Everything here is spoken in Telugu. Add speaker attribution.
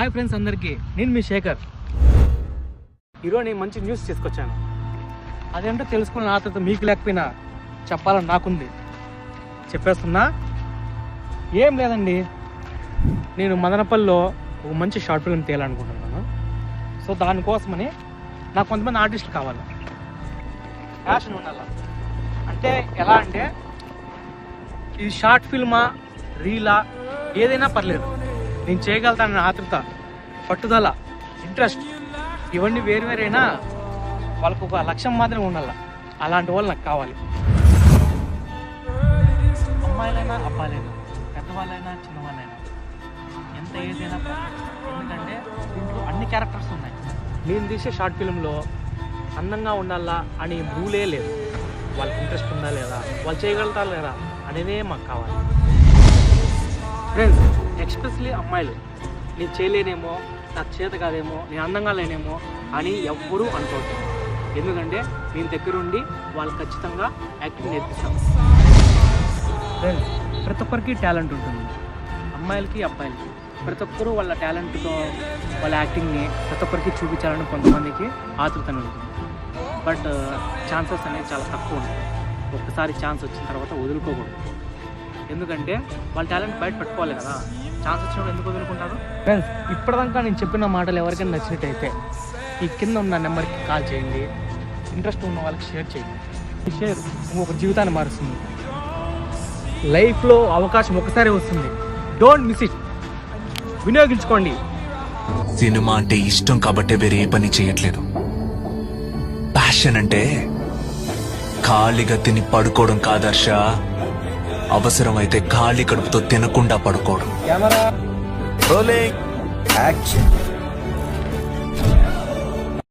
Speaker 1: హాయ్ ఫ్రెండ్స్ అందరికీ, నేను మీ శేఖర్. ఈరోజు నేను మంచి న్యూస్ తీసుకొచ్చాను. అదేంటో తెలుసుకున్న ఆతృత మీకు లేకపోయినా చెప్పాలని నాకుంది. చెప్పేస్తున్నా. ఏం లేదండి, నేను మదనపల్లిలో ఒక మంచి షార్ట్ ఫిల్మ్ తీయాలనుకుంటున్నాను. సో దానికోసమని నాకు కొంతమంది ఆర్టిస్టులు కావాలి. ప్యాషన్ ఉండాలి. అంటే ఎలా అంటే, ఇది షార్ట్ ఫిల్మా రీలా ఏదైనా పర్లేదు, నేను చేయగలుగుతానని ఆతృత, పట్టుదల, ఇంట్రెస్ట్ ఇవన్నీ వేరువేరైనా వాళ్ళకు ఒక లక్ష్యం మాత్రమే ఉండాలి. అలాంటి వాళ్ళు నాకు కావాలి. అమ్మాయిలైనా అబ్బాయిలైనా, పెద్దవాళ్ళైనా చిన్నవాళ్ళైనా, ఎంత ఏదైనా ఎందుకంటే దీంట్లో అన్ని క్యారెక్టర్స్ ఉన్నాయి. నేను తీసే షార్ట్ ఫిల్మ్లో అందంగా ఉండాలా అని రూలే లేదు. వాళ్ళకి ఇంట్రెస్ట్ ఉందా లేదా, వాళ్ళు చేయగలుగుతారా లేదా అనేదే మాకు కావాలి. ఫ్రెండ్స్, ఎక్స్పెషలీ అమ్మాయిలు, నేను చేయలేనేమో, నాకు చేత కాదేమో, నేను అందంగా లేనేమో అని ఎవ్వరూ అనుకోవట్లేదు. ఎందుకంటే నేను దగ్గరుండి వాళ్ళకి ఖచ్చితంగా యాక్టింగ్ నేర్పిస్తాను. ఫ్రెండ్స్, ప్రతి ఒక్కరికి టాలెంట్ ఉంటుంది. అమ్మాయిలకి అబ్బాయిలకి ప్రతి ఒక్కరూ వాళ్ళ టాలెంట్తో వాళ్ళ యాక్టింగ్ని ప్రతి ఒక్కరికి చూపించాలని కొంతమందికి ఆతృతనే ఉంటుంది. బట్ ఛాన్సెస్ అనేవి చాలా తక్కువ ఉంటాయి. ఒక్కసారి ఛాన్స్ వచ్చిన తర్వాత వదులుకోకూడదు. ఎందుకంటే వాళ్ళ టాలెంట్ బయట పెట్టుకోవాలి కదా. ఛాన్స్ వచ్చినప్పుడు ఎందుకు వదులుకుంటారు? ఫ్రెండ్స్, ఇప్పటిదాకా నేను చెప్పిన మాటలు ఎవరికైనా నచ్చినట్టయితే ఈ కింద ఉన్న నెంబర్కి కాల్ చేయండి. ఇంట్రెస్ట్ ఉన్న వాళ్ళకి షేర్ చేయండి. ఈ షేర్ ఇంకొక జీవితాన్ని మారుస్తుంది. లైఫ్లో అవకాశం ఒకసారి వస్తుంది. Don't miss it. వినియోగించుకోండి.
Speaker 2: సినిమా అంటే ఇష్టం కాబట్టి వేరే ఏ పని చేయట్లేదు. ప్యాషన్ అంటే ఖాళీగా తిని పడుకోవడం కాదర్ష, అవసరమైతే ఖాళీ కడుపుతో తినకుండా పడుకోవడం.
Speaker 3: Camera rolling action.